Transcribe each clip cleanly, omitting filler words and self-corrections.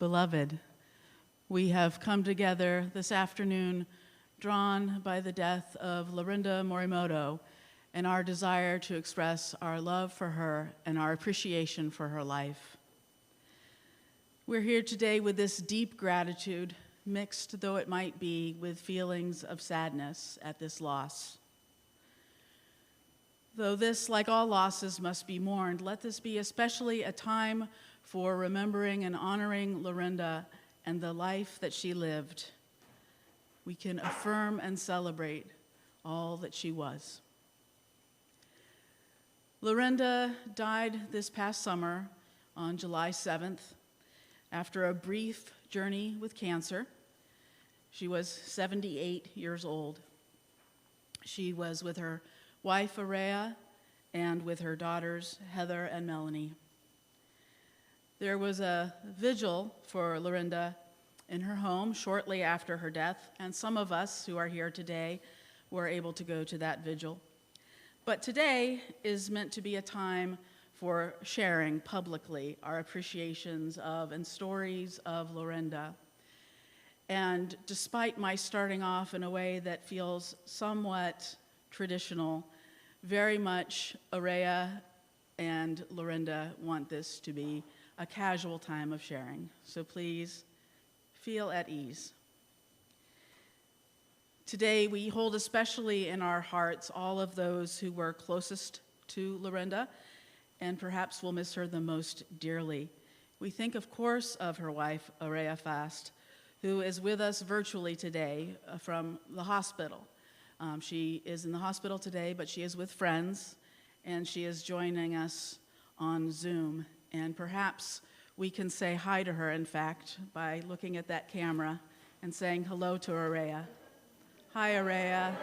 Beloved, we have come together this afternoon drawn by the death of Lorinda Morimoto and our desire to express our love for her and our appreciation for her life. We're here today with this deep gratitude, mixed though it might be with feelings of sadness at this loss. Though this, like all losses, must be mourned, let this be especially a time for remembering and honoring Lorinda and the life that she lived. We can affirm and celebrate all that she was. Lorinda died this past summer on July 7th after a brief journey with cancer. She was 78 years old. She was with her wife, Araya, and with her daughters, Heather and Melanie. There was a vigil for Lorinda in her home shortly after her death, and some of us who are here today were able to go to that vigil. But today is meant to be a time for sharing publicly our appreciations of and stories of Lorinda. And despite my starting off in a way that feels somewhat traditional, very much Araya and Lorinda want this to be a casual time of sharing. So please feel at ease. Today, we hold especially in our hearts all of those who were closest to Lorinda and perhaps will miss her the most dearly. We think, of course, of her wife, Araya Fast, who is with us virtually today from the hospital. She is in the hospital today, but she is with friends, and she is joining us on Zoom. And perhaps we can say hi to her, in fact, by looking at that camera and saying hello to Araya. Hi, Araya.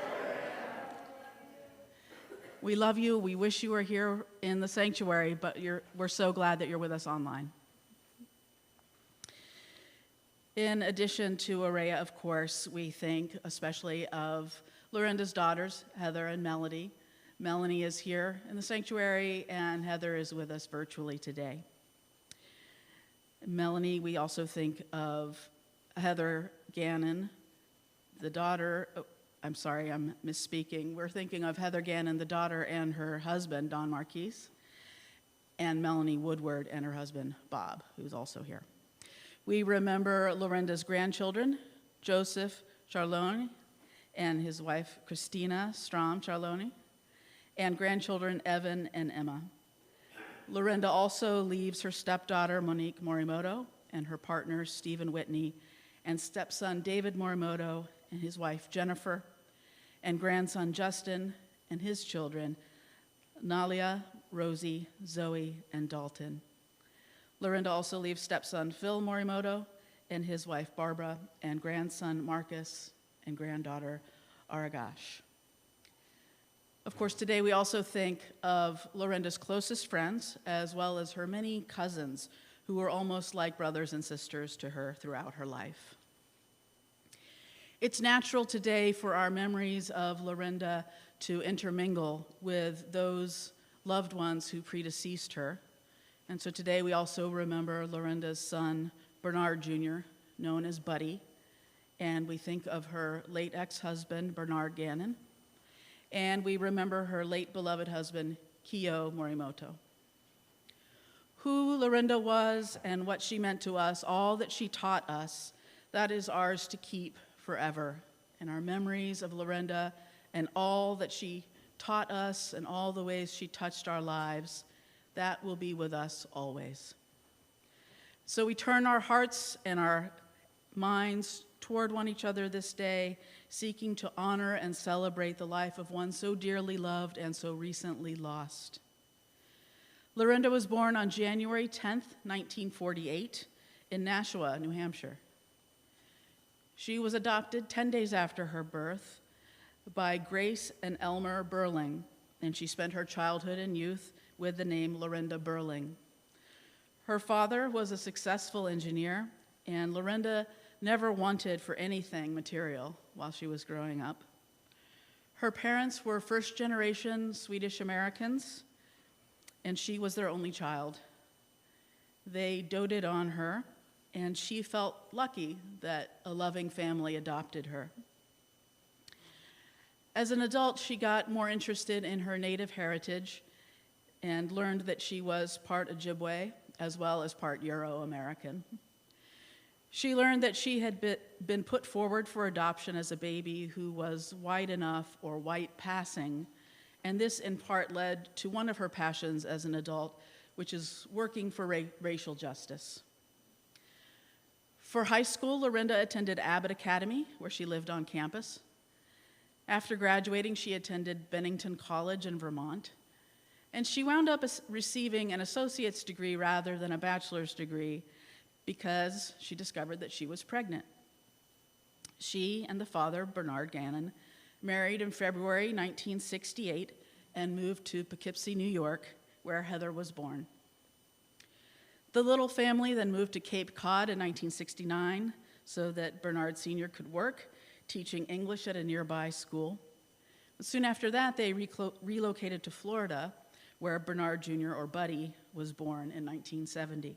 We love you. We wish you were here in the sanctuary, but we're so glad that you're with us online. In addition to Araya, of course, we think especially of Lorinda's daughters, Heather and Melody. Melanie is here in the sanctuary, and Heather is with us virtually today. Melanie, we also think of Heather Gannon, the daughter, I'm sorry, I'm misspeaking. We're thinking of Heather Gannon, the daughter, and her husband, Don Marquise, and Melanie Woodward and her husband, Bob, who's also here. We remember Lorinda's grandchildren, Joseph Charlone and his wife, Christina Strom Charlone, and grandchildren, Evan and Emma. Lorinda also leaves her stepdaughter, Monique Morimoto, and her partner, Stephen Whitney, and stepson, David Morimoto, and his wife, Jennifer, and grandson, Justin, and his children, Nalia, Rosie, Zoe, and Dalton. Lorinda also leaves stepson, Phil Morimoto, and his wife, Barbara, and grandson, Marcus, and granddaughter, Aragash. Of course, today we also think of Lorinda's closest friends, as well as her many cousins, who were almost like brothers and sisters to her throughout her life. It's natural today for our memories of Lorinda to intermingle with those loved ones who predeceased her. And so today we also remember Lorinda's son, Bernard Jr., known as Buddy, and we think of her late ex-husband, Bernard Gannon, and we remember her late beloved husband, Kyo Morimoto. Who Lorinda was and what she meant to us, all that she taught us, that is ours to keep forever. And our memories of Lorinda and all that she taught us and all the ways she touched our lives, that will be with us always. So we turn our hearts and our minds toward one another this day, seeking to honor and celebrate the life of one so dearly loved and so recently lost. Lorinda was born on January 10th, 1948, in Nashua, New Hampshire. She was adopted 10 days after her birth by Grace and Elmer Burling, and she spent her childhood and youth with the name Lorinda Burling. Her father was a successful engineer, and Lorinda never wanted for anything material while she was growing up. Her parents were first-generation Swedish Americans, and she was their only child. They doted on her, and she felt lucky that a loving family adopted her. As an adult, she got more interested in her native heritage and learned that she was part Ojibwe as well as part Euro-American. She learned that she had been put forward for adoption as a baby who was white enough or white passing, and this in part led to one of her passions as an adult, which is working for racial justice. For high school, Lorinda attended Abbott Academy, where she lived on campus. After graduating, she attended Bennington College in Vermont, and she wound up receiving an associate's degree rather than a bachelor's degree because she discovered that she was pregnant. She and the father, Bernard Gannon, married in February 1968 and moved to Poughkeepsie, New York, where Heather was born. The Little family then moved to Cape Cod in 1969 so that Bernard Sr. could work, teaching English at a nearby school. Soon after that, they relocated to Florida, where Bernard Jr., or Buddy, was born in 1970.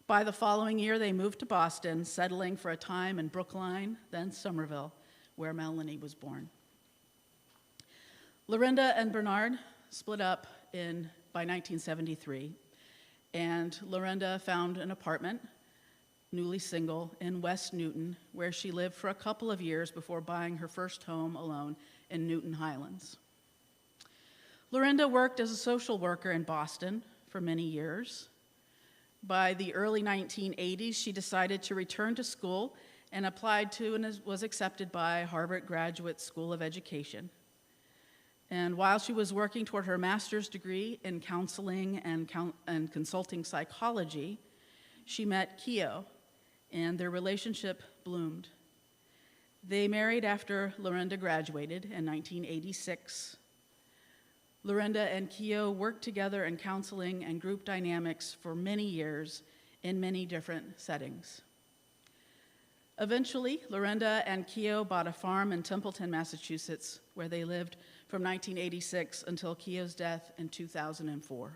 By the following year, they moved to Boston, settling for a time in Brookline, then Somerville, where Melanie was born. Lorinda and Bernard split up by 1973, and Lorinda found an apartment, newly single, in West Newton, where she lived for a couple of years before buying her first home alone in Newton Highlands. Lorinda worked as a social worker in Boston for many years. By the early 1980s, she decided to return to school and applied to and was accepted by Harvard Graduate School of Education. And while she was working toward her master's degree in counseling and consulting psychology, she met Keo, and their relationship bloomed. They married after Lorinda graduated in 1986. Lorinda and Keo worked together in counseling and group dynamics for many years in many different settings. Eventually, Lorinda and Keo bought a farm in Templeton, Massachusetts, where they lived from 1986 until Keo's death in 2004.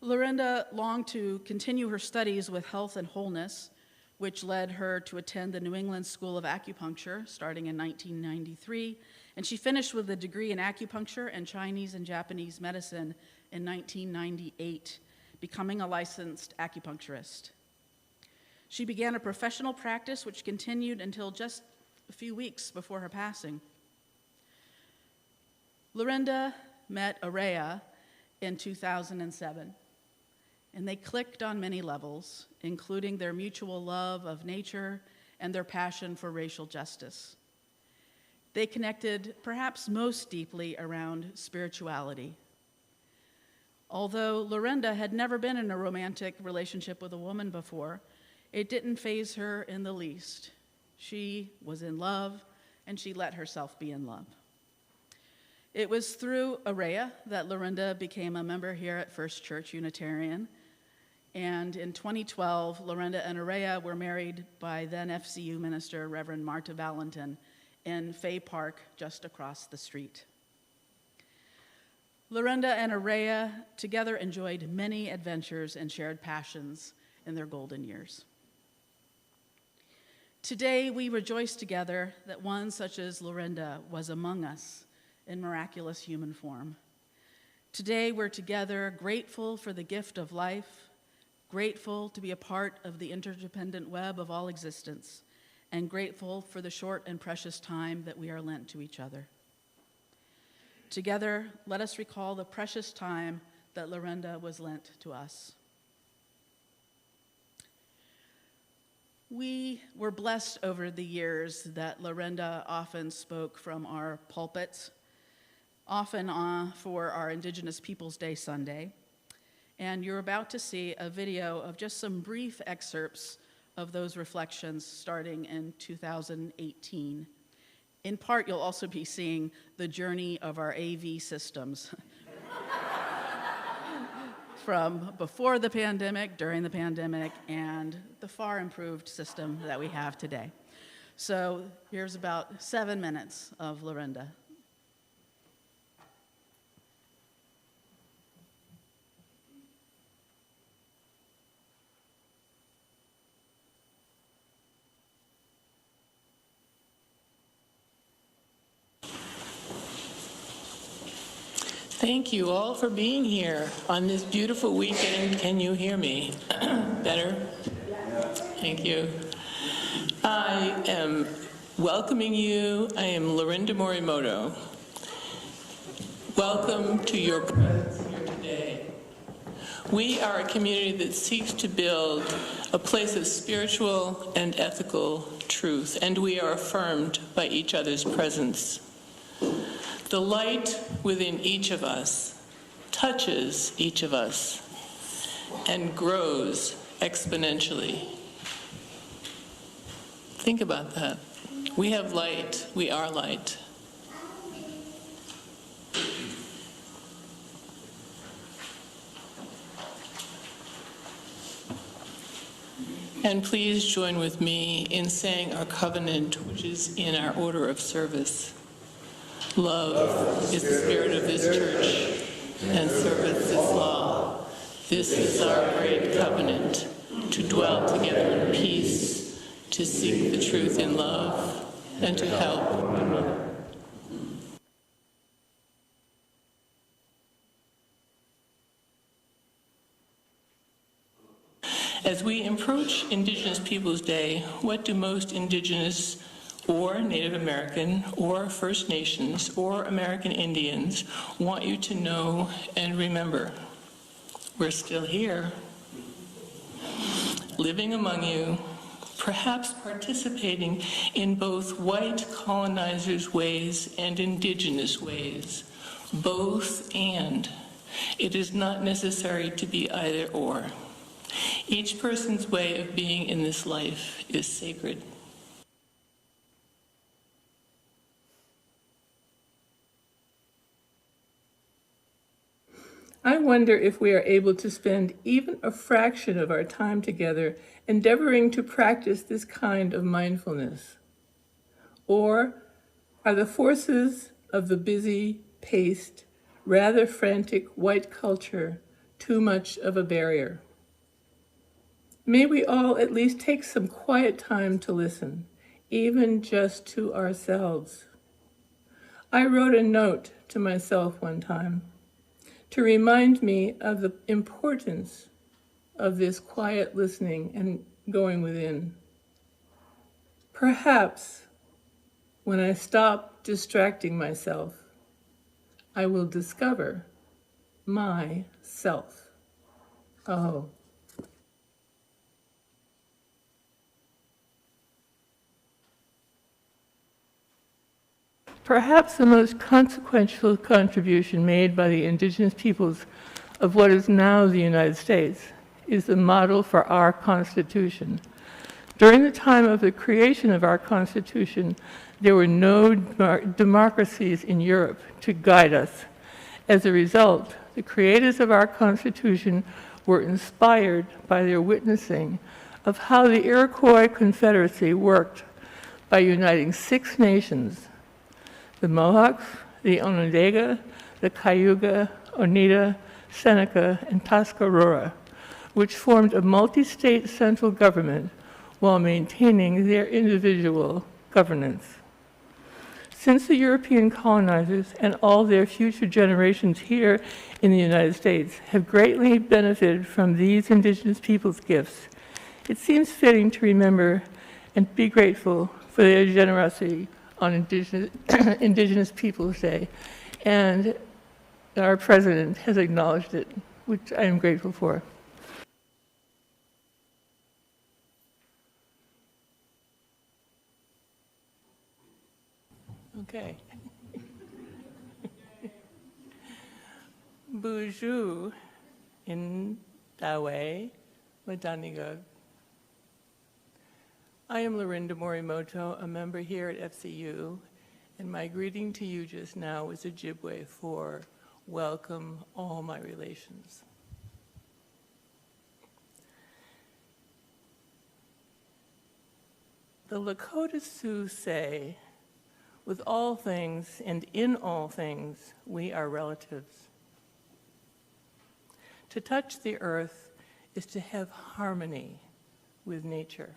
Lorinda longed to continue her studies with health and wholeness, which led her to attend the New England School of Acupuncture starting in 1993, and she finished with a degree in acupuncture and Chinese and Japanese medicine in 1998, becoming a licensed acupuncturist. She began a professional practice which continued until just a few weeks before her passing. Lorinda met Araya in 2007, and they clicked on many levels, including their mutual love of nature and their passion for racial justice. They connected perhaps most deeply around spirituality. Although Lorinda had never been in a romantic relationship with a woman before, it didn't faze her in the least. She was in love, and she let herself be in love. It was through Araya that Lorinda became a member here at First Church Unitarian, and in 2012, Lorinda and Araya were married by then FCU minister Reverend Marta Valentin in Fay Park, just across the street. Lorinda and Araya together enjoyed many adventures and shared passions in their golden years. Today, we rejoice together that one such as Lorinda was among us in miraculous human form. Today, we're together grateful for the gift of life, grateful to be a part of the interdependent web of all existence, and grateful for the short and precious time that we are lent to each other. Together, let us recall the precious time that Lorinda was lent to us. We were blessed over the years that Lorinda often spoke from our pulpits, often for our Indigenous Peoples Day Sunday. And you're about to see a video of just some brief excerpts of those reflections starting in 2018. In part, you'll also be seeing the journey of our AV systems from before the pandemic, during the pandemic, and the far improved system that we have today. So here's about 7 minutes of Lorinda. Thank you all for being here on this beautiful weekend. Can you hear me? Better? Thank you. I am welcoming you. I am Lorinda Morimoto. Welcome to your presence here today. We are a community that seeks to build a place of spiritual and ethical truth, and we are affirmed by each other's presence. The light within each of us touches each of us and grows exponentially. Think about that. We have light. We are light. And please join with me in saying our covenant, which is in our order of service. Love is the spirit of this church, and service is law. This is our great covenant, to dwell together in peace, to seek the truth in love, and to help one another. As we approach Indigenous Peoples Day, what do most Indigenous or Native American or First Nations or American Indians want you to know and remember? We're still here, living among you, perhaps participating in both white colonizers' ways and Indigenous ways, both and. It is not necessary to be either or. Each person's way of being in this life is sacred. I wonder if we are able to spend even a fraction of our time together endeavoring to practice this kind of mindfulness. Or are the forces of the busy, paced, rather frantic white culture too much of a barrier? May we all at least take some quiet time to listen, even just to ourselves. I wrote a note to myself one time to remind me of the importance of this quiet listening and going within. Perhaps when I stop distracting myself, I will discover myself. Oh. Perhaps the most consequential contribution made by the indigenous peoples of what is now the United States is the model for our Constitution. During the time of the creation of our Constitution, there were no democracies in Europe to guide us. As a result, the creators of our Constitution were inspired by their witnessing of how the Iroquois Confederacy worked by uniting 6 nations: the Mohawks, the Onondaga, the Cayuga, Oneida, Seneca, and Tuscarora, which formed a multi-state central government while maintaining their individual governance. Since the European colonizers and all their future generations here in the United States have greatly benefited from these indigenous peoples' gifts, it seems fitting to remember and be grateful for their generosity on Indigenous Peoples Day, and our president has acknowledged it, which I am grateful for. Okay. Bonjour in Dawe, Madanigog. I am Lorinda Morimoto, a member here at FCU, and my greeting to you just now is Ojibwe for welcome all my relations. The Lakota Sioux say, with all things and in all things, we are relatives. To touch the earth is to have harmony with nature.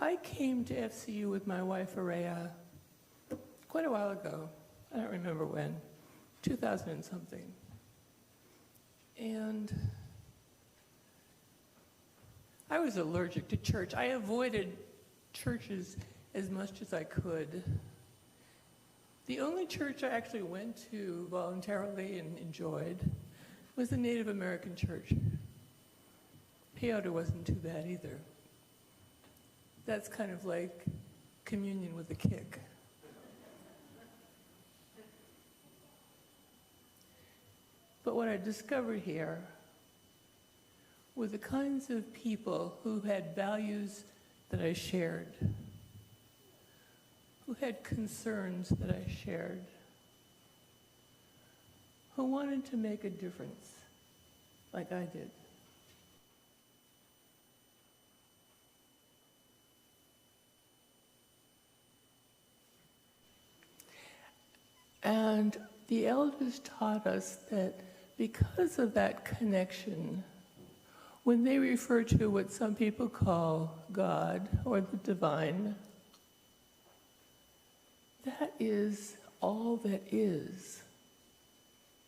I came to FCU with my wife, Araya, quite a while ago. I don't remember when, 2000 and something. And I was allergic to church. I avoided churches as much as I could. The only church I actually went to voluntarily and enjoyed was the Native American church. Peyote wasn't too bad either. That's kind of like communion with a kick. But what I discovered here were the kinds of people who had values that I shared, who had concerns that I shared, who wanted to make a difference like I did. And the elders taught us that because of that connection, when they refer to what some people call God or the divine, that is all that is.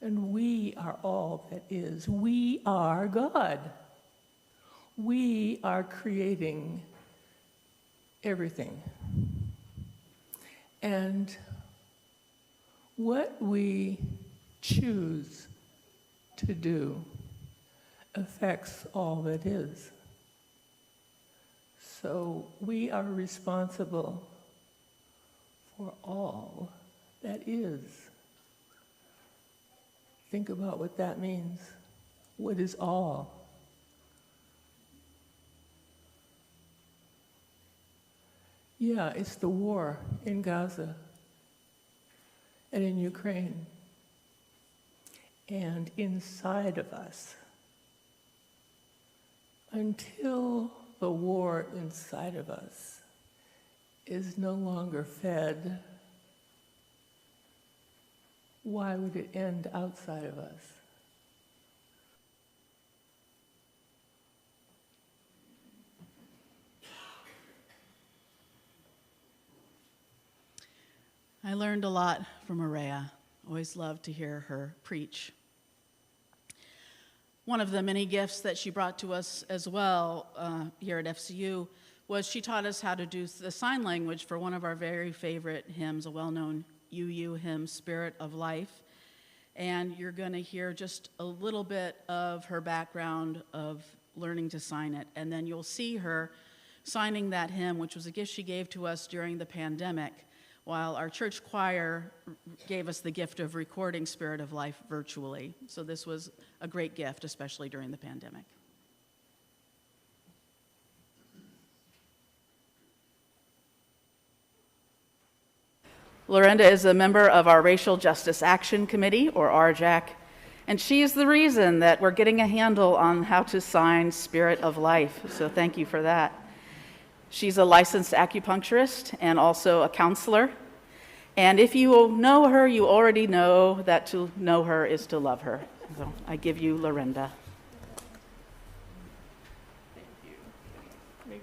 And we are all that is. We are God. We are creating everything. And what we choose to do affects all that is. So we are responsible for all that is. Think about what that means. What is all? Yeah, it's the war in Gaza and in Ukraine and inside of us. Until the war inside of us is no longer fed, why would it end outside of us? I learned a lot from Araya. Always loved to hear her preach. One of the many gifts that she brought to us as well here at FCU was she taught us how to do the sign language for one of our very favorite hymns, a well-known UU hymn, Spirit of Life. And you're going to hear just a little bit of her background of learning to sign it. And then you'll see her signing that hymn, which was a gift she gave to us during the pandemic, while our church choir gave us the gift of recording Spirit of Life virtually. So this was a great gift, especially during the pandemic. Lorinda is a member of our Racial Justice Action Committee, or RJAC, and she is the reason that we're getting a handle on how to sign Spirit of Life, so thank you for that. She's a licensed acupuncturist and also a counselor. And if you know her, you already know that to know her is to love her. So I give you Lorinda. Thank you. Make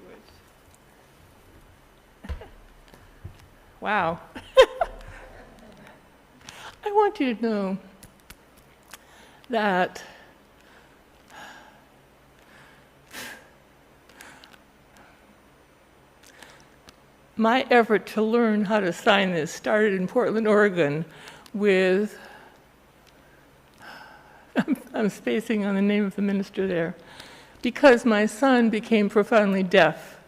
wish. Wow. I want you to know that my effort to learn how to sign this started in Portland, Oregon with, I'm spacing on the name of the minister there, because my son became profoundly deaf.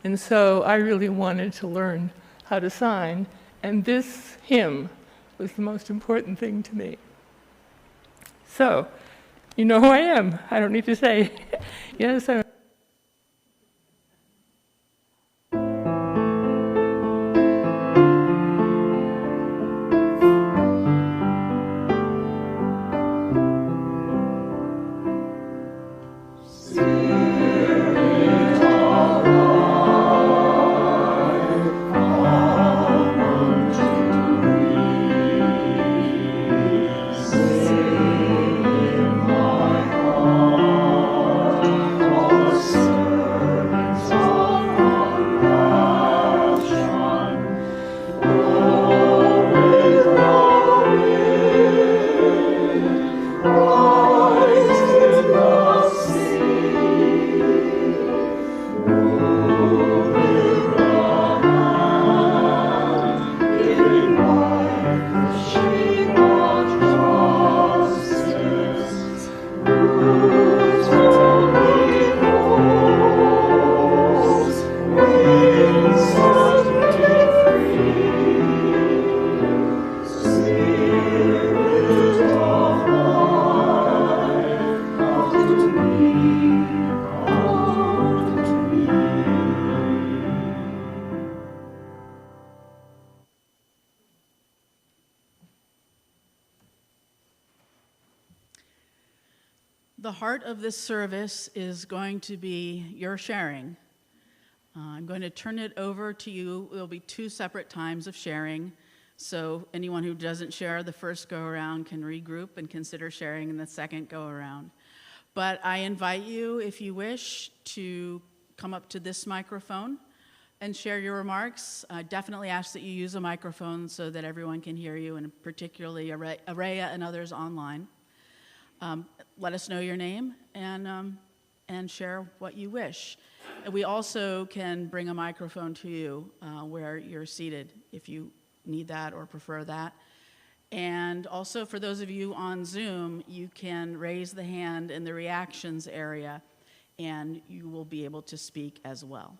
And so I really wanted to learn how to sign, and this hymn was the most important thing to me. So, you know who I am. I don't need to say, yes, I'm All The heart of this service is going to be your sharing. I'm going to turn it over to you. There'll be 2 separate times of sharing. So anyone who doesn't share the first go-around can regroup and consider sharing in the second go-around. But I invite you, if you wish, to come up to this microphone and share your remarks. I definitely ask that you use a microphone so that everyone can hear you, and particularly Araya and others online. Let us know your name and share what you wish. And we also can bring a microphone to you where you're seated if you need that or prefer that. And also for those of you on Zoom, you can raise the hand in the reactions area and you will be able to speak as well.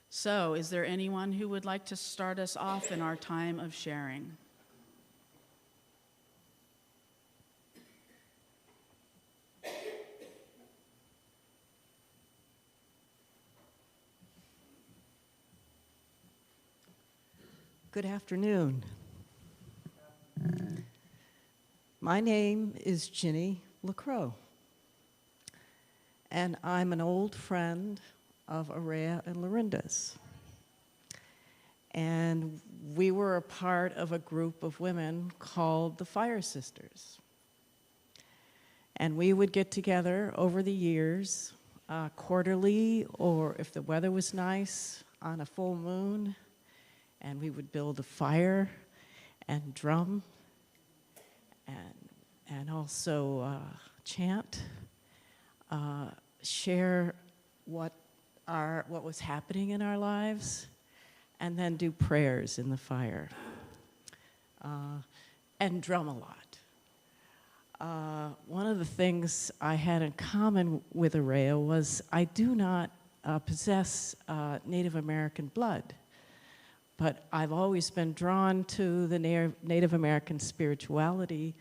So, is there anyone who would like to start us off in our time of sharing? Good afternoon. My name is Ginny LaCroix, and I'm an old friend of Araya and Lorinda's. And we were a part of a group of women called the Fire Sisters. And we would get together over the years, quarterly, or if the weather was nice, on a full moon, and we would build a fire and drum and also chant, share what was happening in our lives, and then do prayers in the fire, and drum a lot. One of the things I had in common with Araya was I do not possess Native American blood. But I've always been drawn to the Native American spirituality,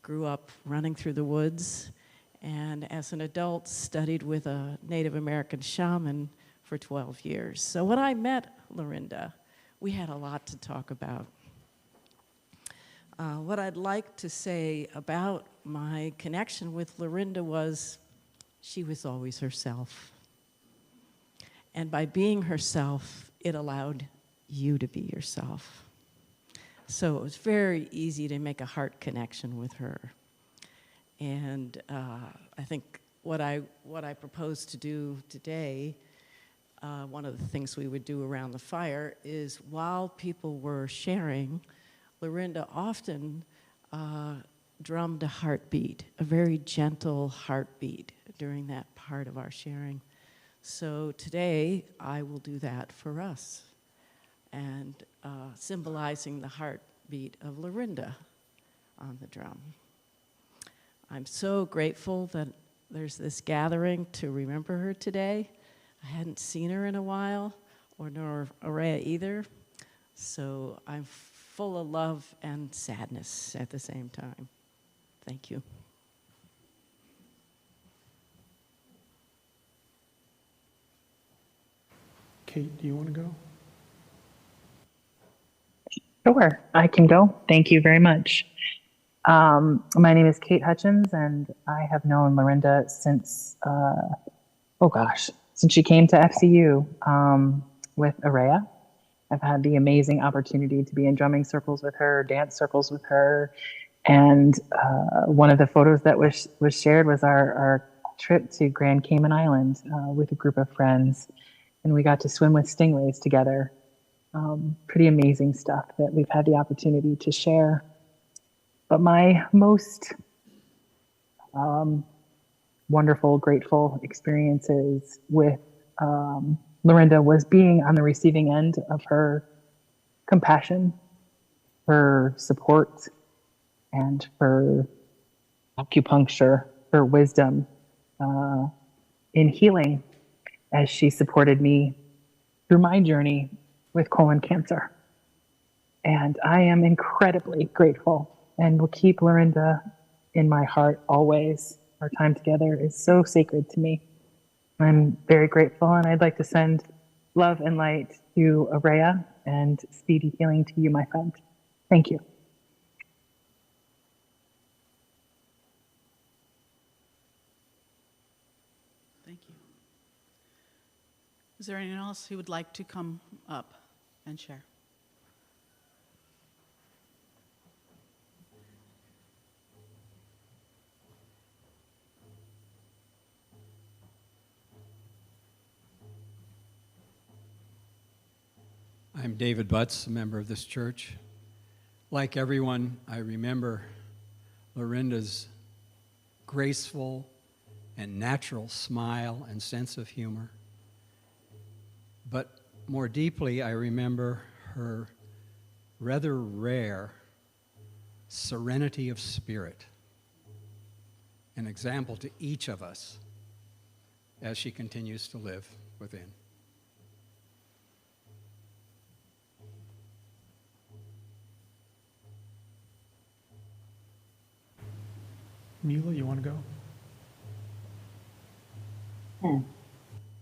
grew up running through the woods, and as an adult studied with a Native American shaman for 12 years. So when I met Lorinda, we had a lot to talk about. What I'd like to say about my connection with Lorinda was she was always herself. And by being herself, it allowed you to be yourself. So it was very easy to make a heart connection with her. And I think what I propose to do today, one of the things we would do around the fire is while people were sharing, Lorinda often drummed a heartbeat, a very gentle heartbeat during that part of our sharing. So today I will do that for us, and symbolizing the heartbeat of Lorinda on the drum. I'm so grateful that there's this gathering to remember her today. I hadn't seen her in a while, or nor Araya either, so I'm full of love and sadness at the same time. Thank you. Kate, do you want to go? Sure, I can go. Thank you very much. My name is Kate Hutchins, and I have known Lorinda since, since she came to FCU with Araya. I've had the amazing opportunity to be in drumming circles with her, dance circles with her, and one of the photos that was shared was our trip to Grand Cayman Island with a group of friends, and we got to swim with stingrays together. Pretty amazing stuff that we've had the opportunity to share. But my most wonderful, grateful experiences with Lorinda was being on the receiving end of her compassion, her support, and her acupuncture, her wisdom in healing as she supported me through my journey with colon cancer. And I am incredibly grateful and will keep Lorinda in my heart always. Our time together is so sacred to me. I'm very grateful, and I'd like to send love and light to Araya and speedy healing to you, my friend. Thank you. Is there anyone else who would like to come up and share? I'm David Butts, a member of this church. Like everyone, I remember Lorinda's graceful and natural smile and sense of humor. But more deeply, I remember her rather rare serenity of spirit, an example to each of us as she continues to live within. Neela, you want to go?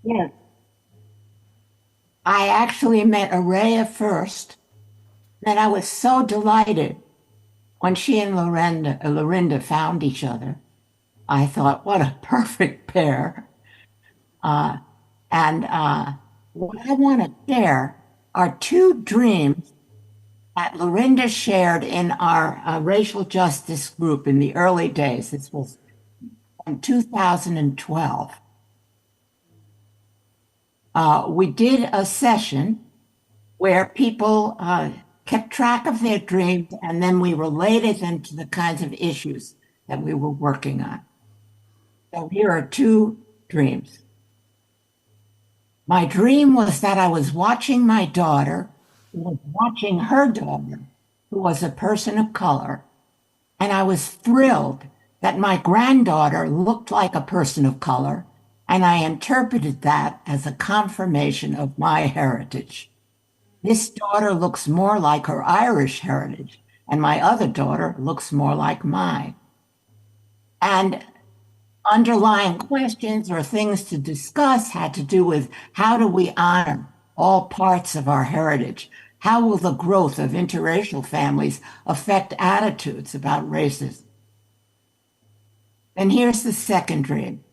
Yes. I actually met Araya first, and I was so delighted when she and Lorinda found each other. I thought, what a perfect pair. What I want to share are two dreams that Lorinda shared in our racial justice group in the early days. This was in 2012. We did a session where people kept track of their dreams, and then we related them to the kinds of issues that we were working on. So here are two dreams. My dream was that I was watching my daughter, who was watching her daughter, who was a person of color, and I was thrilled that my granddaughter looked like a person of color, and I interpreted that as a confirmation of my heritage. This daughter looks more like her Irish heritage, and my other daughter looks more like mine. And underlying questions or things to discuss had to do with how do we honor all parts of our heritage? How will the growth of interracial families affect attitudes about racism? And here's the second dream.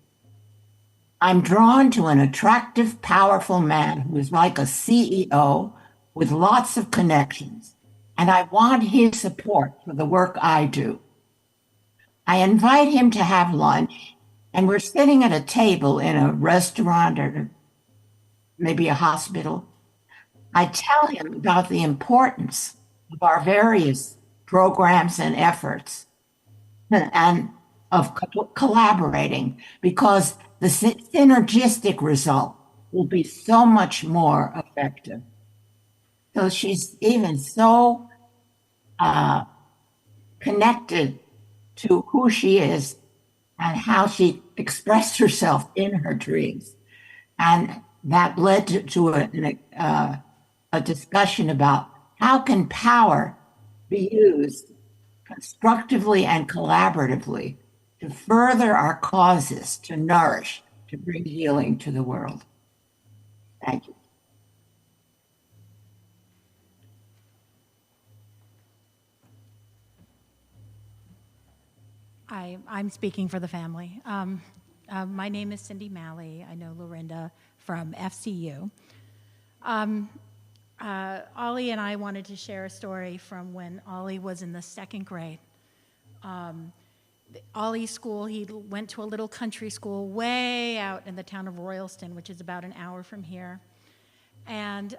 I'm drawn to an attractive, powerful man who is like a CEO with lots of connections, and I want his support for the work I do. I invite him to have lunch, and we're sitting at a table in a restaurant or maybe a hospital. I tell him about the importance of our various programs and efforts and of collaborating, because the synergistic result will be so much more effective. So she's even so connected to who she is and how she expressed herself in her dreams. And that led to a discussion about how can power be used constructively and collaboratively to further our causes, to nourish, to bring healing to the world. Thank you. I'm speaking for the family. My name is Cindy Malley. I know Lorinda from FCU. Ollie and I wanted to share a story from when Ollie was in the second grade. Ollie's school, he went to a little country school way out in the town of Royalston, which is about an hour from here. And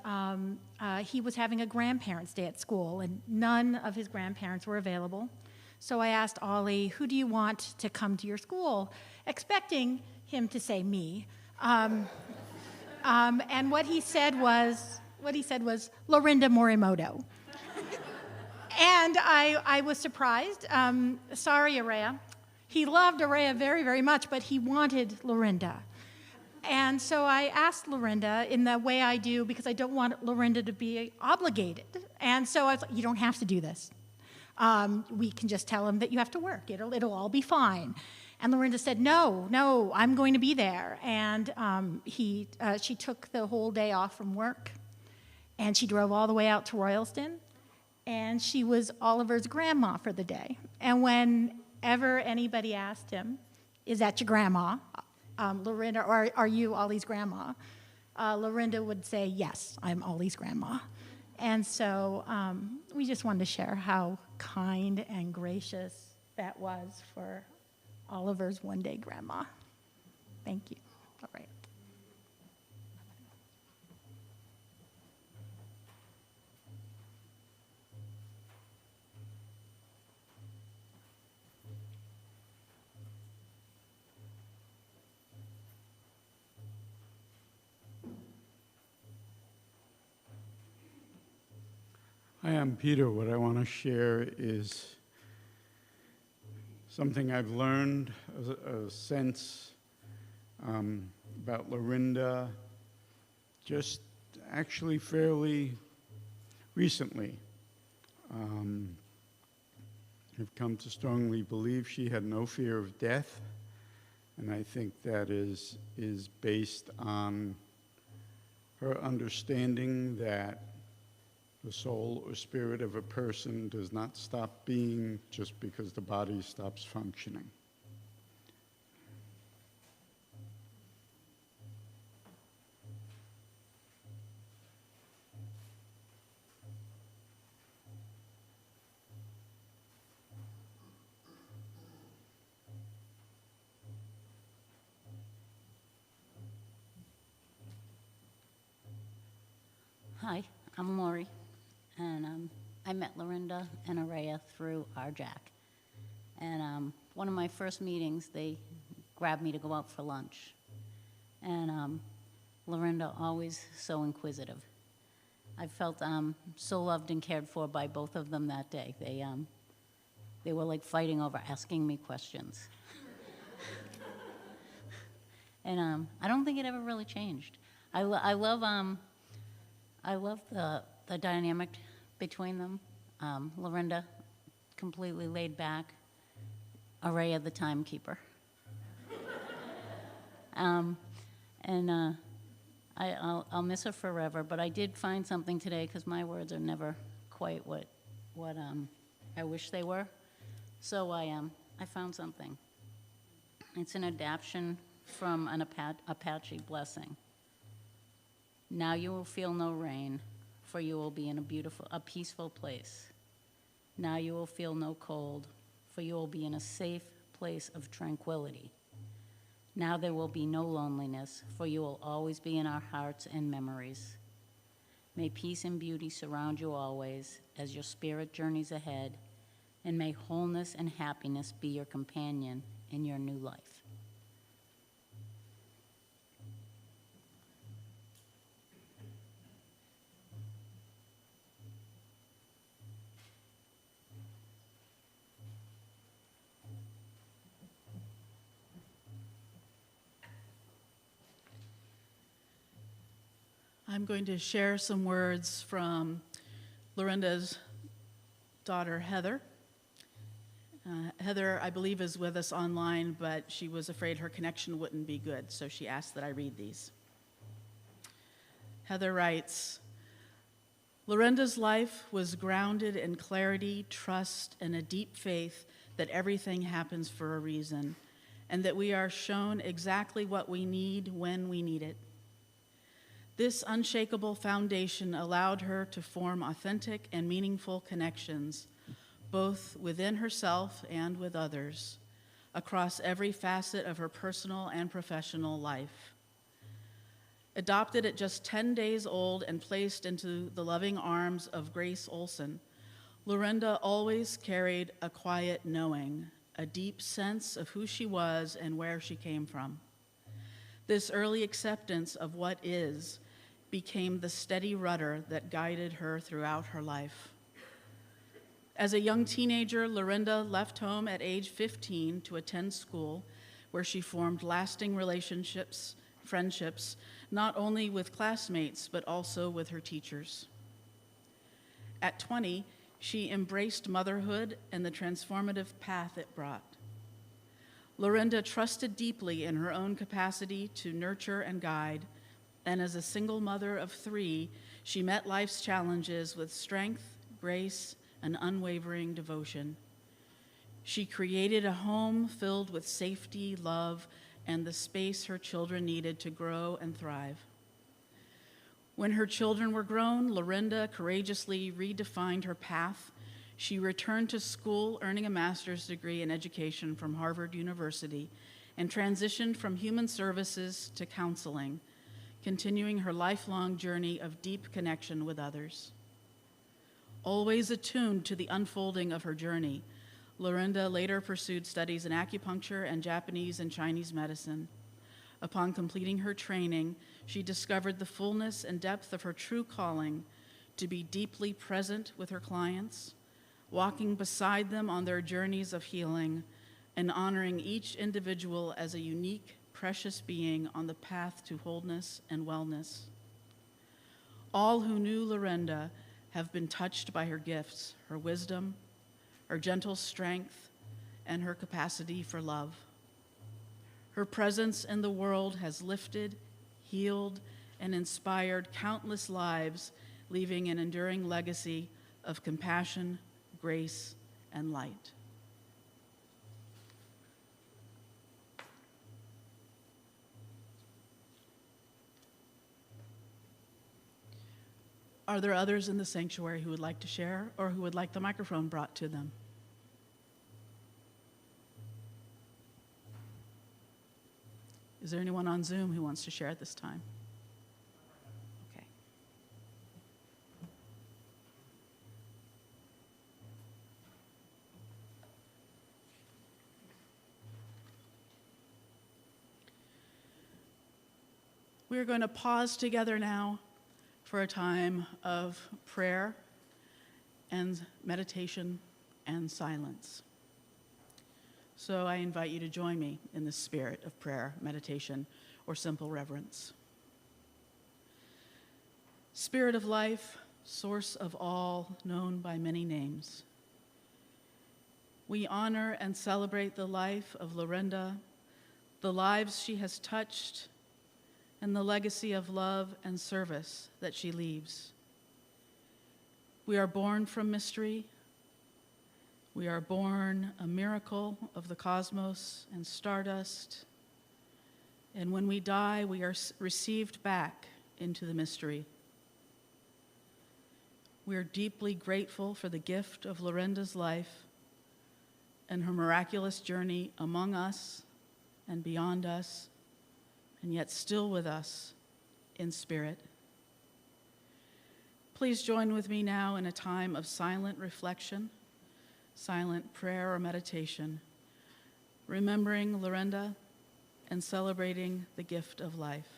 he was having a grandparents' day at school, and none of his grandparents were available. So I asked Ollie, who do you want to come to your school? Expecting him to say me. And what he said was Lorinda Morimoto. And I was surprised. Sorry, Araya. He loved Araya very, very much, but he wanted Lorinda. And so I asked Lorinda in the way I do, because I don't want Lorinda to be obligated. And so I was like, you don't have to do this. We can just tell him that you have to work. It'll all be fine. And Lorinda said, no, I'm going to be there. And she took the whole day off from work, and she drove all the way out to Royalston, and she was Oliver's grandma for the day. And whenever anybody asked him, is that your grandma, Lorinda, or are you Ollie's grandma? Lorinda would say, yes, I'm Ollie's grandma. And so we just wanted to share how kind and gracious that was for Oliver's one-day grandma. Thank you. All right. Hi, I'm Peter. What I want to share is something I've learned, a sense about Lorinda, just actually fairly recently. I've come to strongly believe she had no fear of death, and I think that is based on her understanding that the soul or spirit of a person does not stop being just because the body stops functioning. Hi, I'm Lori, and I met Lorinda and Araya through our Jack. And one of my first meetings, they grabbed me to go out for lunch. And Lorinda, always so inquisitive. I felt so loved and cared for by both of them that day. They were like fighting over asking me questions. And I don't think it ever really changed. I love the dynamic between them. Lorinda, completely laid back. Araya, the timekeeper. I'll miss her forever, but I did find something today, because my words are never quite what I wish they were. So I found something. It's an adaptation from an Apache blessing. Now you will feel no rain, for you will be in a peaceful place. Now you will feel no cold, for you will be in a safe place of tranquility. Now there will be no loneliness, for you will always be in our hearts and memories. May peace and beauty surround you always as your spirit journeys ahead, and may wholeness and happiness be your companion in your new life. I'm going to share some words from Lorinda's daughter, Heather. Heather, I believe, is with us online, but she was afraid her connection wouldn't be good, so she asked that I read these. Heather writes, Lorinda's life was grounded in clarity, trust, and a deep faith that everything happens for a reason, and that we are shown exactly what we need when we need it. This unshakable foundation allowed her to form authentic and meaningful connections, both within herself and with others, across every facet of her personal and professional life. Adopted at just 10 days old and placed into the loving arms of Grace Olson, Lorinda always carried a quiet knowing, a deep sense of who she was and where she came from. This early acceptance of what is became the steady rudder that guided her throughout her life. As a young teenager, Lorinda left home at age 15 to attend school, where she formed lasting relationships, friendships, not only with classmates, but also with her teachers. At 20, she embraced motherhood and the transformative path it brought. Lorinda trusted deeply in her own capacity to nurture and guide, and as a single mother of 3, she met life's challenges with strength, grace, and unwavering devotion. She created a home filled with safety, love, and the space her children needed to grow and thrive. When her children were grown, Lorinda courageously redefined her path. She returned to school, earning a master's degree in education from Harvard University, and transitioned from human services to counseling, continuing her lifelong journey of deep connection with others. Always attuned to the unfolding of her journey, Lorinda later pursued studies in acupuncture and Japanese and Chinese medicine. Upon completing her training, she discovered the fullness and depth of her true calling to be deeply present with her clients, walking beside them on their journeys of healing, and honoring each individual as a unique, precious being on the path to wholeness and wellness. All who knew Lorinda have been touched by her gifts, her wisdom, her gentle strength, and her capacity for love. Her presence in the world has lifted, healed, and inspired countless lives, leaving an enduring legacy of compassion, grace, and light. Are there others in the sanctuary who would like to share or who would like the microphone brought to them? Is there anyone on Zoom who wants to share at this time? Okay. We are going to pause together now for a time of prayer and meditation and silence. So I invite you to join me in the spirit of prayer, meditation, or simple reverence. Spirit of life, source of all, known by many names, we honor and celebrate the life of Lorinda, the lives she has touched, and the legacy of love and service that she leaves. We are born from mystery. We are born a miracle of the cosmos and stardust. And when we die, we are received back into the mystery. We are deeply grateful for the gift of Lorinda's life and her miraculous journey among us and beyond us, and yet still with us in spirit. Please join with me now in a time of silent reflection, silent prayer or meditation, remembering Lorinda and celebrating the gift of life.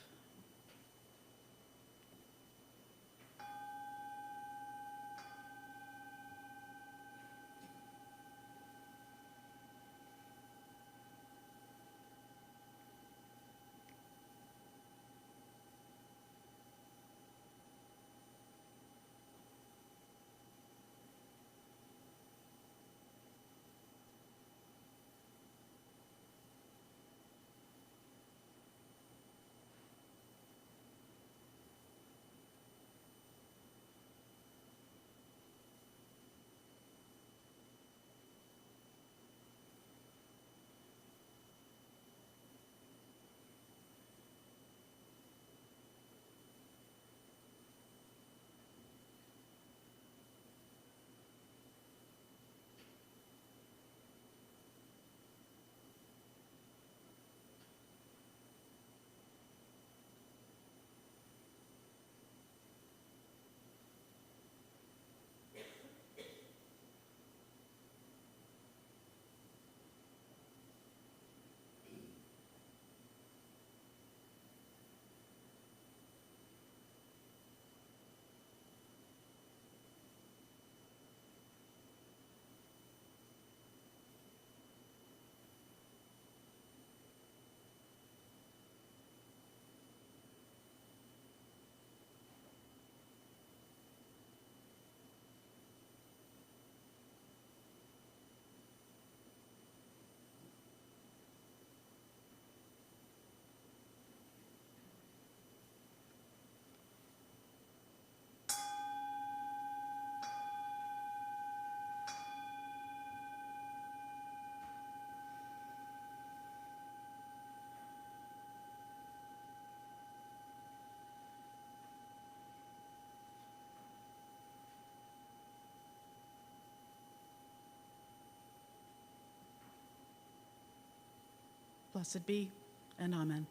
Blessed be, and amen.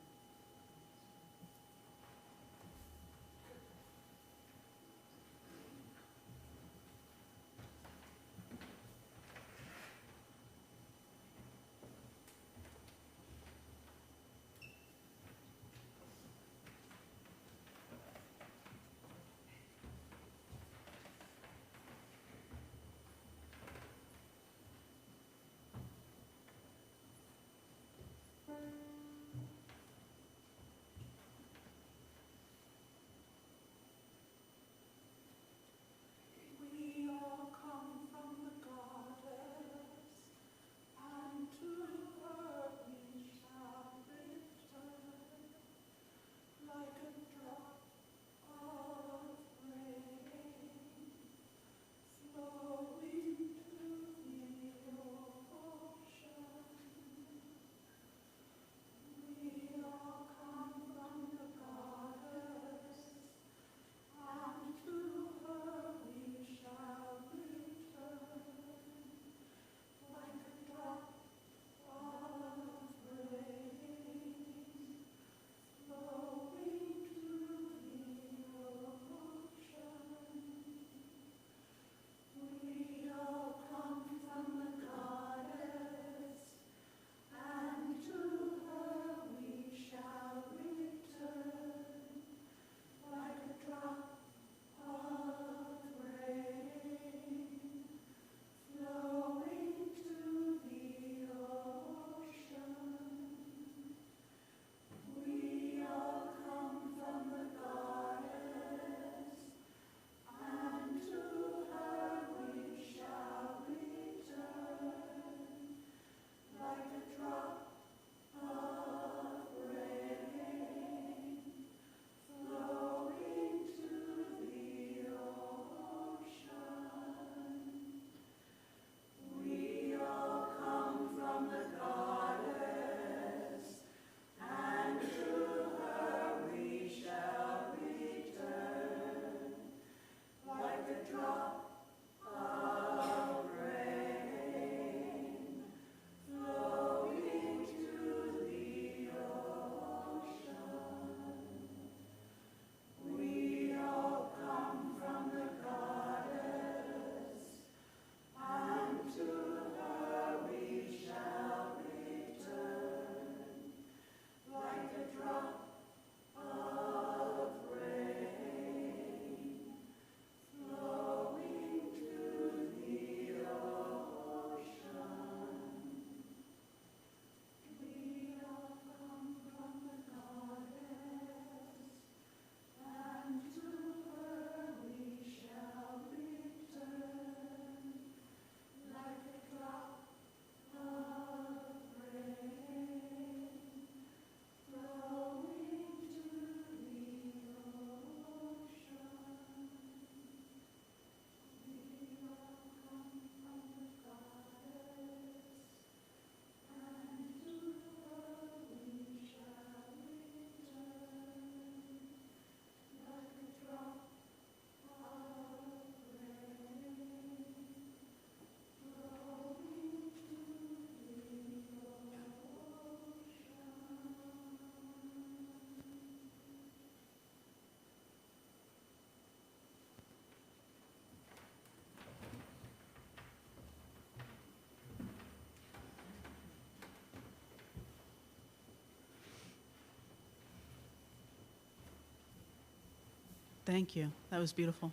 Thank you. That was beautiful.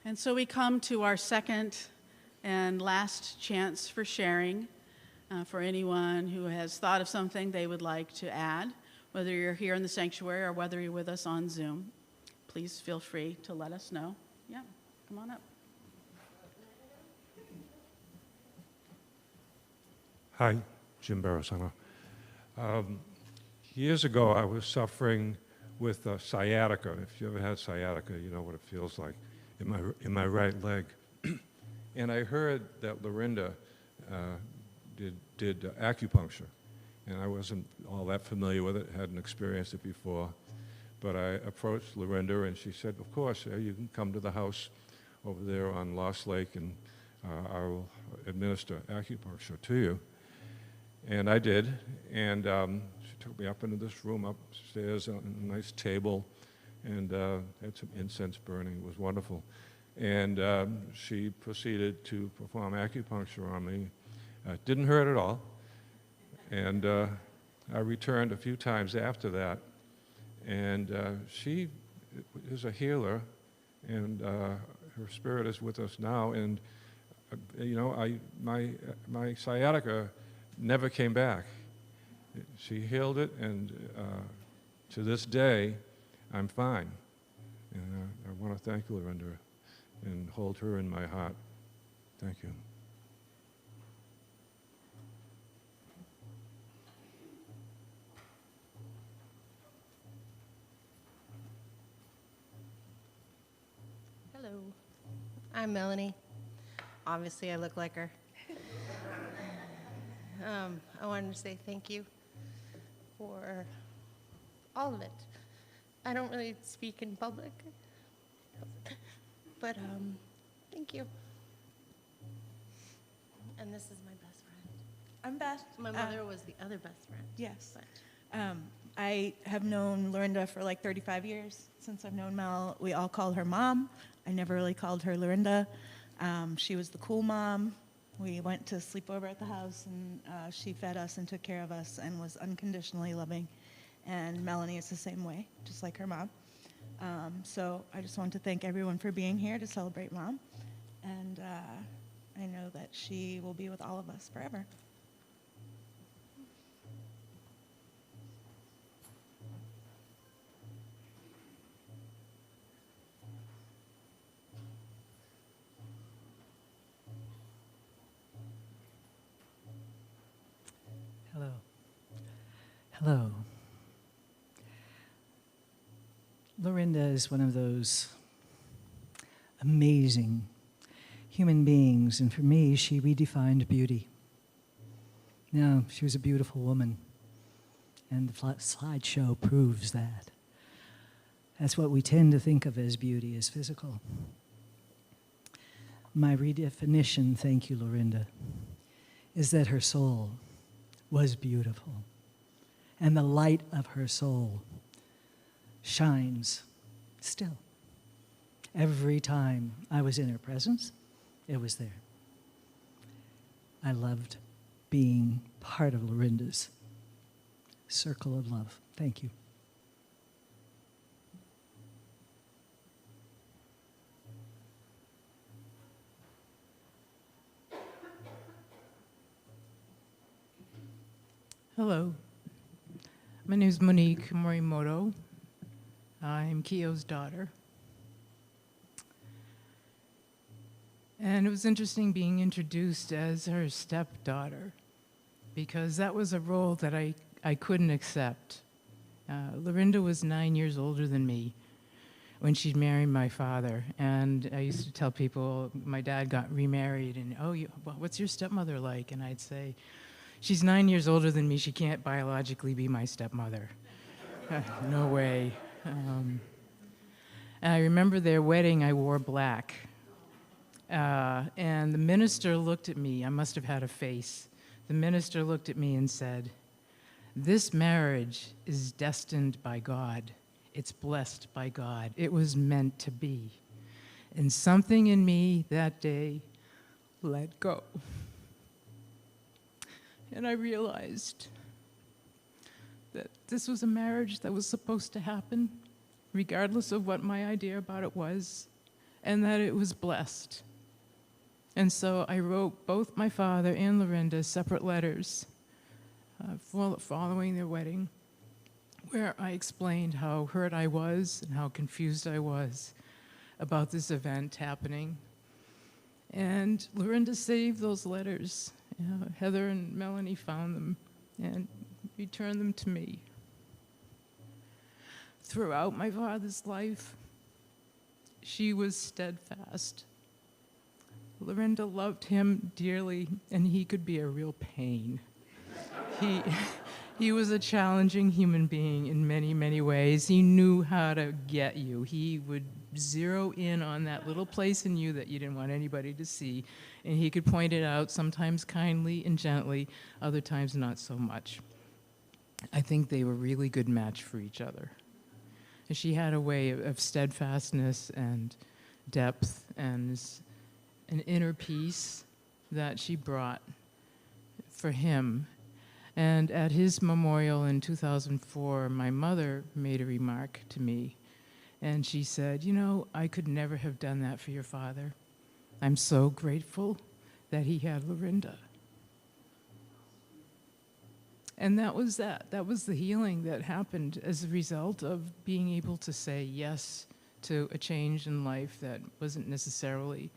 And so we come to our second and last chance for sharing for anyone who has thought of something they would like to add, whether you're here in the sanctuary or whether you're with us on Zoom. Please feel free to let us know. Yeah, come on up. Hi, Jim Barasano. Years ago, I was suffering with sciatica. If you ever had sciatica, you know what it feels like in my right leg. And I heard that Lorinda did acupuncture, and I wasn't all that familiar with it, hadn't experienced it before. But I approached Lorinda, and she said, of course, you can come to the house over there on Lost Lake, and I will administer acupuncture to you. And I did, and she took me up into this room upstairs on a nice table, and had some incense burning. It was wonderful. And she proceeded to perform acupuncture on me. It didn't hurt at all. And I returned a few times after that. And she is a healer, and her spirit is with us now. And, you know, my sciatica never came back. She healed it, and to this day, I'm fine. And I want to thank Lorinda and hold her in my heart. Thank you. Hello, I'm Melanie. Obviously, I look like her. I wanted to say thank you for all of it. I don't really speak in public, but thank you. And this is my best friend. I'm Beth. My mother was the other best friend. Yes. I have known Lorinda for like 35 years. Since I've known Mel, we all called her Mom. I never really called her Lorinda. She was the cool mom. We went to sleep over at the house, and she fed us and took care of us and was unconditionally loving. And Melanie is the same way, just like her mom. So I just want to thank everyone for being here to celebrate Mom. And I know that she will be with all of us forever. Hello. Hello. Lorinda is one of those amazing human beings, and for me, she redefined beauty. Now, she was a beautiful woman, and the slideshow proves that. That's what we tend to think of as beauty, as physical. My redefinition, thank you, Lorinda, is that her soul was beautiful, and the light of her soul shines still. Every time I was in her presence, it was there. I loved being part of Lorinda's circle of love. Thank you. Hello. My name is Monique Morimoto. I'm Kiyo's daughter. And it was interesting being introduced as her stepdaughter, because that was a role that I couldn't accept. Lorinda was 9 years older than me when she married my father. And I used to tell people, my dad got remarried, and, well, what's your stepmother like? And I'd say, she's 9 years older than me. She can't biologically be my stepmother. No way. And I remember their wedding, I wore black. And the minister looked at me. I must have had a face. The minister looked at me and said, "This marriage is destined by God. It's blessed by God. It was meant to be." And something in me that day let go. And I realized that this was a marriage that was supposed to happen, regardless of what my idea about it was, and that it was blessed. And so I wrote both my father and Lorinda separate letters following their wedding, where I explained how hurt I was and how confused I was about this event happening. And Lorinda saved those letters. Heather and Melanie found them and returned them to me. Throughout my father's life, she was steadfast. Lorinda loved him dearly, and he could be a real pain. He was a challenging human being in many, many ways. He knew how to get you. He would zero in on that little place in you that you didn't want anybody to see, and he could point it out, sometimes kindly and gently, other times not so much. I think they were a really good match for each other. And she had a way of steadfastness and depth and an inner peace that she brought for him. And at his memorial in 2004, my mother made a remark to me, and she said, "You know, I could never have done that for your father. I'm so grateful that he had Lorinda." And that was that. That was the healing that happened as a result of being able to say yes to a change in life that wasn't necessarily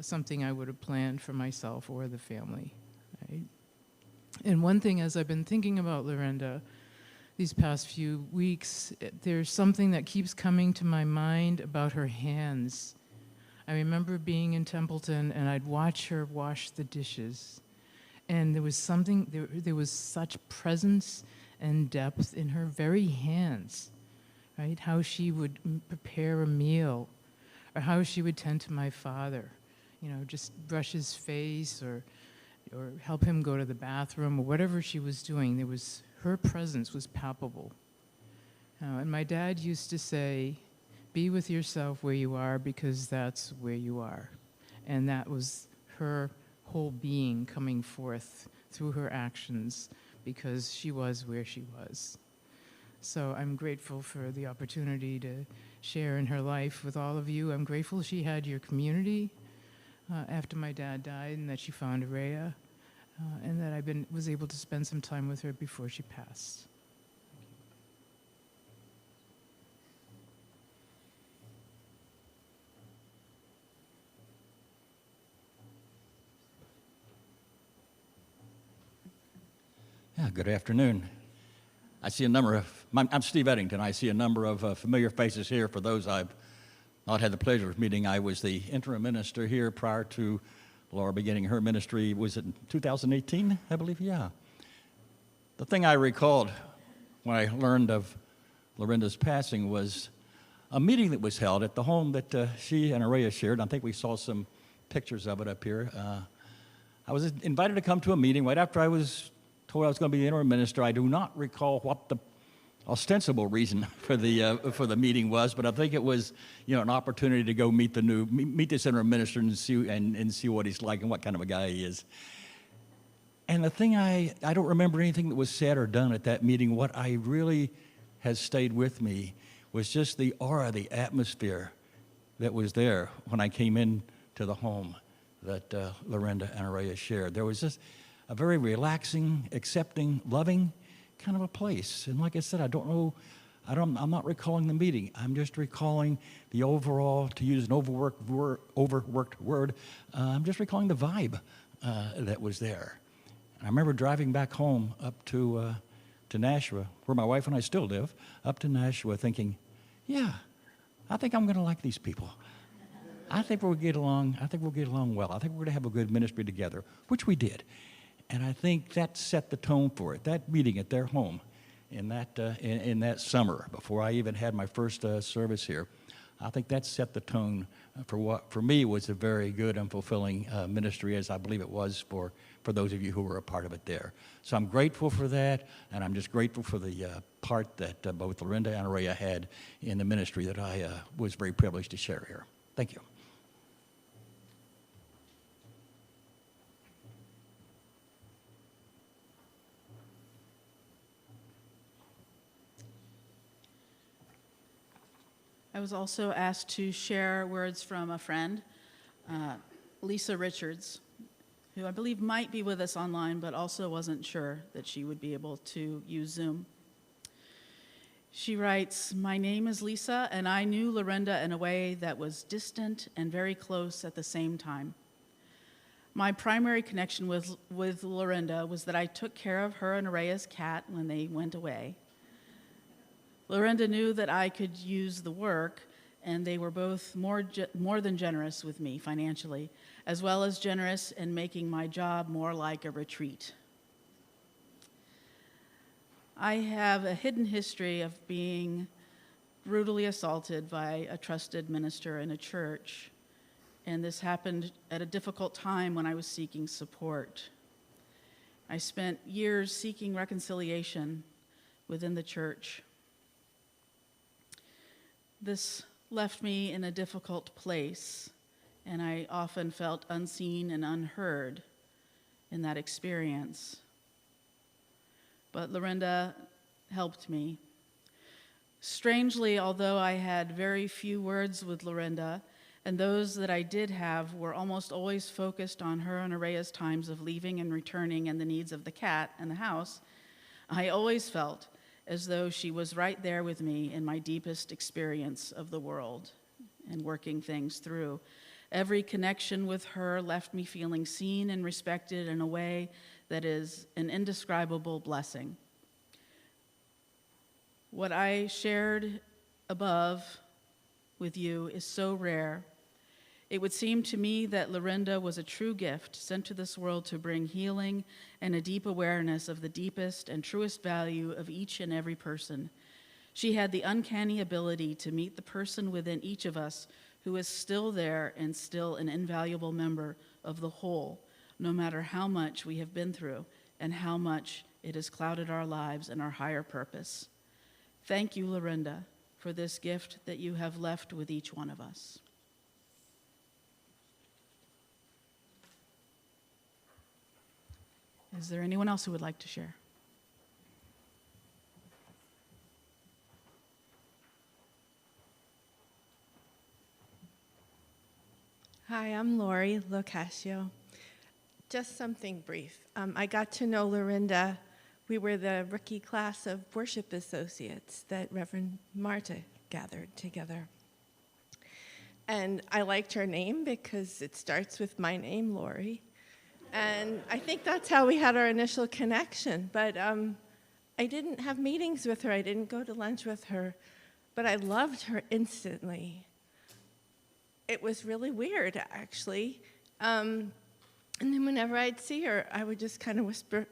something I would have planned for myself or the family, right? And one thing, as I've been thinking about Lorinda these past few weeks, there's something that keeps coming to my mind about her hands. I remember being in Templeton, and I'd watch her wash the dishes. And there was something, there was such presence and depth in her very hands, right? How she would prepare a meal, or how she would tend to my father, you know, just brush his face or help him go to the bathroom, or whatever she was doing. Her presence was palpable. And my dad used to say, "Be with yourself where you are, because that's where you are." And that was her whole being coming forth through her actions, because she was where she was. So I'm grateful for the opportunity to share in her life with all of you. I'm grateful she had your community after my dad died, and that she found Araya, and that I was able to spend some time with her before she passed. Yeah, good afternoon. I see a number of, I'm Steve Eddington. I see a number of familiar faces here. For those I've not had the pleasure of meeting, I was the interim minister here prior to Lara beginning her ministry. Was it in 2018, I believe? Yeah. The thing I recalled when I learned of Lorinda's passing was a meeting that was held at the home that she and Araya shared. I think we saw some pictures of it up here. I was invited to come to a meeting right after I was told I was going to be the interim minister. I do not recall what the ostensible reason for the meeting was, but I think it was, you know, an opportunity to go meet this interim minister and see what he's like and what kind of a guy he is. And the thing I don't remember anything that was said or done at that meeting. What I really has stayed with me was just the aura, the atmosphere that was there when I came into the home that Lorinda and Araya shared. There was just a very relaxing, accepting, loving kind of a place. And like I said, I'm not recalling the meeting. I'm just recalling the overall, to use an overworked word, I'm just recalling the vibe that was there. And I remember driving back home up to Nashua, where my wife and I still live, up to Nashua, thinking, yeah, I think I'm going to like these people. I think we'll get along. I think we'll get along well. I think we're going to have a good ministry together, which we did. And I think that set the tone for it. That meeting at their home in that summer, before I even had my first service here, I think that set the tone for what, for me, was a very good and fulfilling ministry, as I believe it was for those of you who were a part of it there. So I'm grateful for that, and I'm just grateful for the part that both Lorinda and Araya had in the ministry that I was very privileged to share here. Thank you. I was also asked to share words from a friend, Lisa Richards, who I believe might be with us online, but also wasn't sure that she would be able to use Zoom. She writes, "My name is Lisa, and I knew Lorinda in a way that was distant and very close at the same time. My primary connection with Lorinda was that I took care of her and Araya's cat when they went away. Lorinda knew that I could use the work, and they were both more than generous with me financially, as well as generous in making my job more like a retreat. I have a hidden history of being brutally assaulted by a trusted minister in a church, and this happened at a difficult time when I was seeking support. I spent years seeking reconciliation within the church. This left me in a difficult place, and I often felt unseen and unheard in that experience. But Lorinda helped me. Strangely, although I had very few words with Lorinda, and those that I did have were almost always focused on her and Araya's times of leaving and returning and the needs of the cat and the house, I always felt as though she was right there with me in my deepest experience of the world and working things through. Every connection with her left me feeling seen and respected in a way that is an indescribable blessing. What I shared above with you is so rare. It would seem to me that Lorinda was a true gift sent to this world to bring healing and a deep awareness of the deepest and truest value of each and every person. She had the uncanny ability to meet the person within each of us who is still there and still an invaluable member of the whole, no matter how much we have been through and how much it has clouded our lives and our higher purpose. Thank you, Lorinda, for this gift that you have left with each one of us. Is there anyone else who would like to share? Hi, I'm Lori Locascio. Just something brief. I got to know Lorinda. We were the rookie class of worship associates that Reverend Marta gathered together. And I liked her name because it starts with my name, Lori. And I think that's how we had our initial connection. But I didn't have meetings with her. I didn't go to lunch with her. But I loved her instantly. It was really weird, actually. And then whenever I'd see her, I would just kind of whisper,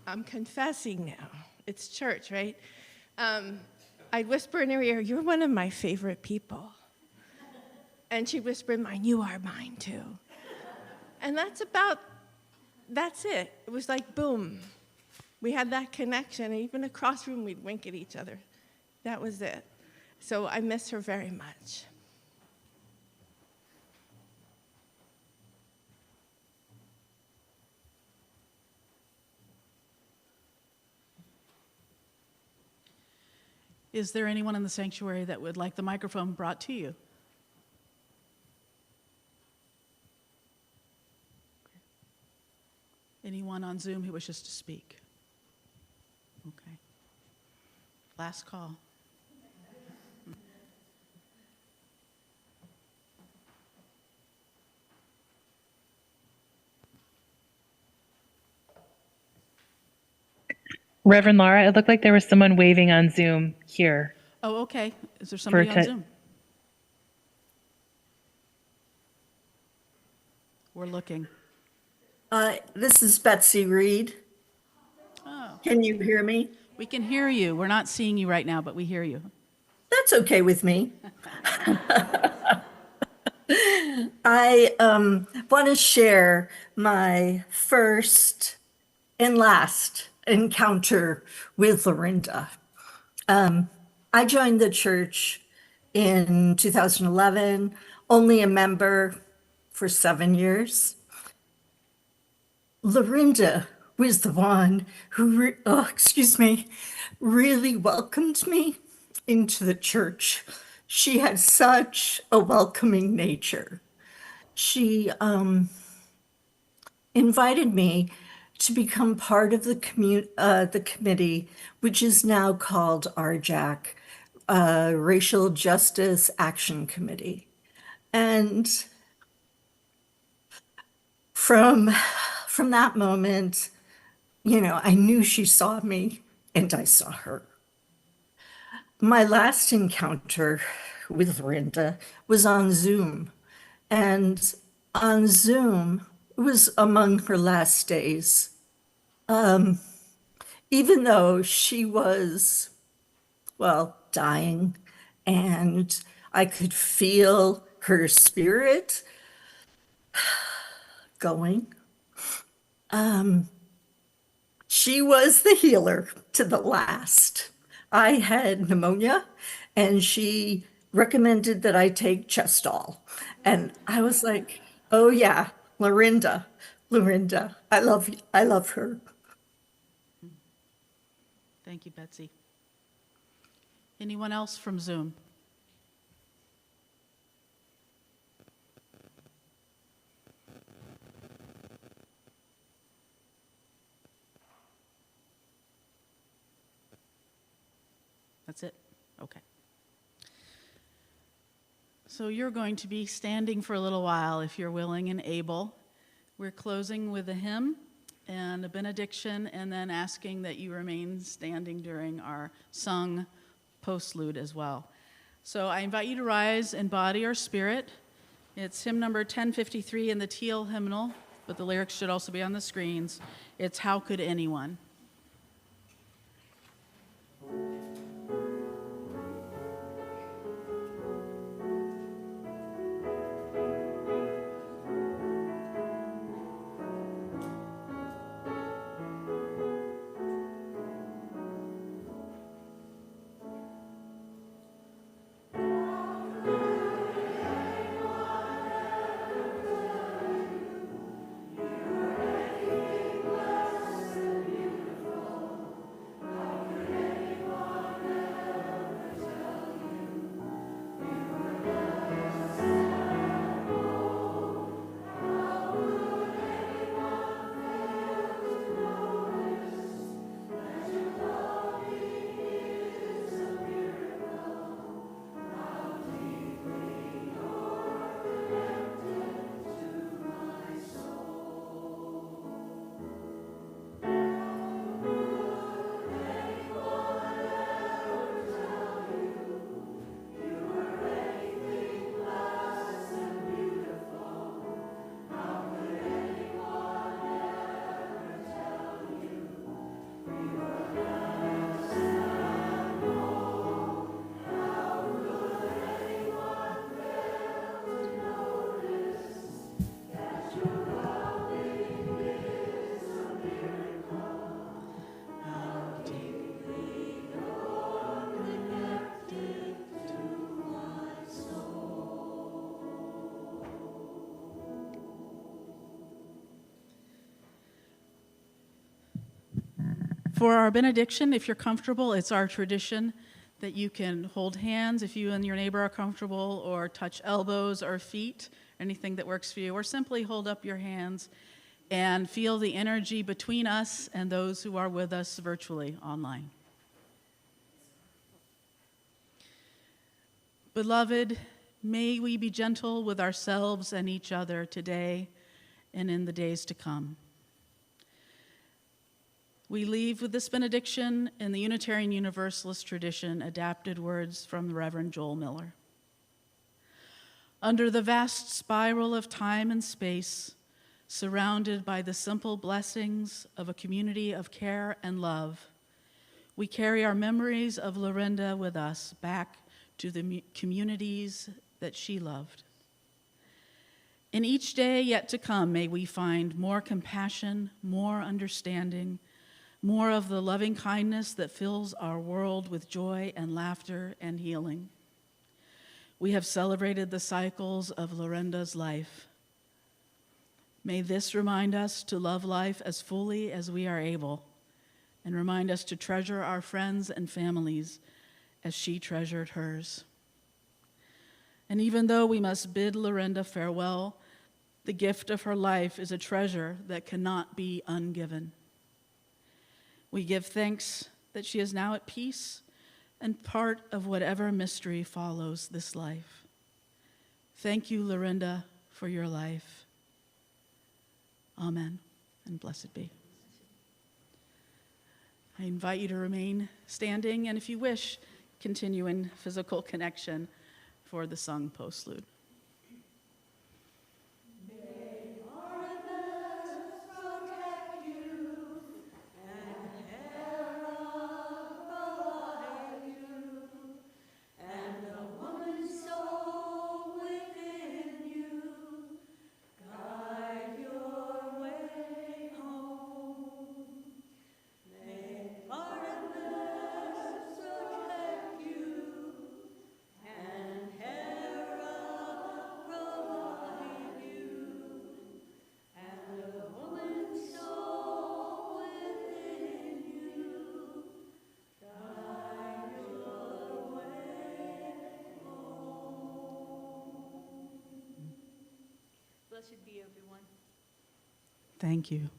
I'm confessing now. It's church, right? I'd whisper in her ear, you're one of my favorite people. And she'd whisper in mine, you are mine too. And that's it. It was like, boom. We had that connection. Even across the room, we'd wink at each other. That was it. So I miss her very much. Is there anyone in the sanctuary that would like the microphone brought to you? Anyone on Zoom who wishes to speak? Okay. Last call. Reverend Lara, it looked like there was someone waving on Zoom here. Oh, okay. Is there somebody on Zoom? We're looking. This is Betsy Reed. Oh. Can you hear me? We can hear you. We're not seeing you right now, but we hear you. That's okay with me. I want to share my first and last encounter with Lorinda. I joined the church in 2011, only a member for 7 years. Lorinda was the one who, really welcomed me into the church. She had such a welcoming nature. She invited me to become part of the committee, which is now called RJAC, Racial Justice Action Committee. And from that moment, I knew she saw me and I saw her. My last encounter with Lorinda was on Zoom. And on Zoom, it was among her last days. It even though she was, well, dying, and I could feel her spirit going. She was the healer to the last. I had pneumonia, and she recommended that I take Chestol. And I was like, oh yeah, Lorinda, I love her. Thank you, Betsy. Anyone else from Zoom? That's it? Okay. So you're going to be standing for a little while if you're willing and able. We're closing with a hymn and a benediction, and then asking that you remain standing during our sung postlude as well. So I invite you to rise in body or spirit. It's hymn number 1053 in the teal hymnal, but the lyrics should also be on the screens. It's How Could Anyone? For our benediction, if you're comfortable, it's our tradition that you can hold hands if you and your neighbor are comfortable, or touch elbows or feet, anything that works for you, or simply hold up your hands and feel the energy between us and those who are with us virtually online. Beloved, may we be gentle with ourselves and each other today and in the days to come. We leave with this benediction in the Unitarian Universalist tradition, adapted words from the Reverend Joel Miller. Under the vast spiral of time and space, surrounded by the simple blessings of a community of care and love, we carry our memories of Lorinda with us back to the communities that she loved. In each day yet to come, may we find more compassion, more understanding, more of the loving kindness that fills our world with joy and laughter and healing. We have celebrated the cycles of Lorinda's life. May this remind us to love life as fully as we are able, and remind us to treasure our friends and families as she treasured hers. And even though we must bid Lorinda farewell, the gift of her life is a treasure that cannot be ungiven. We give thanks that she is now at peace and part of whatever mystery follows this life. Thank you, Lorinda, for your life. Amen, and blessed be. I invite you to remain standing, and if you wish, continue in physical connection for the sung postlude. May our protect you and help Blessed be everyone. Thank you.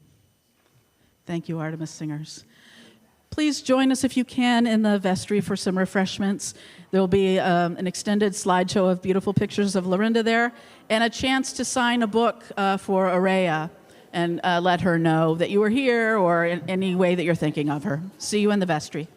Thank you, Artemis singers. Please join us if you can in the vestry for some refreshments. There will be an extended slideshow of beautiful pictures of Lorinda there and a chance to sign a book for Araya and let her know that you were here or in any way that you're thinking of her. See you in the vestry.